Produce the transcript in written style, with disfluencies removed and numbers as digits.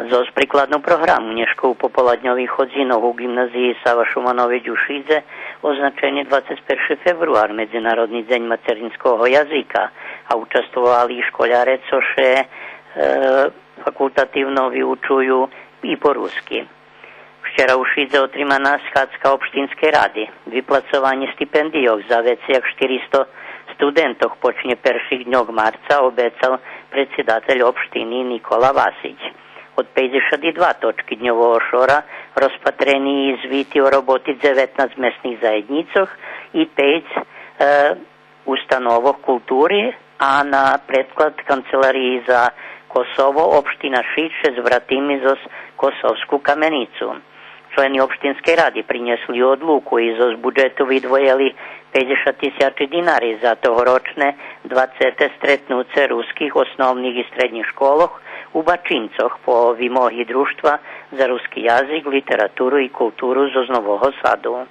Zo príkladnú programu dneškovú popoladňových hodzinov u gymnázii Sava Šumanovič u Šídze označenie 21. február, Medzinárodný deň materinského jazyka, a účastovali školáre, cože fakultatívno vyučujú i po rusky. Včera u Šídze otrimaná schádzka obštinskej rady. Vyplacovanie stipendiov za veciach 400 studentoch počne prvých dňoch marca obecal predsedateľ obštiny Nikola Vasić. Od 52 točky dňového šora rozpatrení zvity o roboti 19 mestných zajednicoch i 5 ustanovoch kultúry a na predklad kancelárii za Kosovo obština Šiče zvratými zo Kosovskú kamenicu. Členi obštinskej rady priniesli odluku i zo budžetu vydvojili 50 000 dinari za tohoročné 20. stretnúce ruských osnovných i stredných školoch u Bačincoch po výmohy družstva za ruský jazyk, literatúru i kultúru zo Nového Sadu.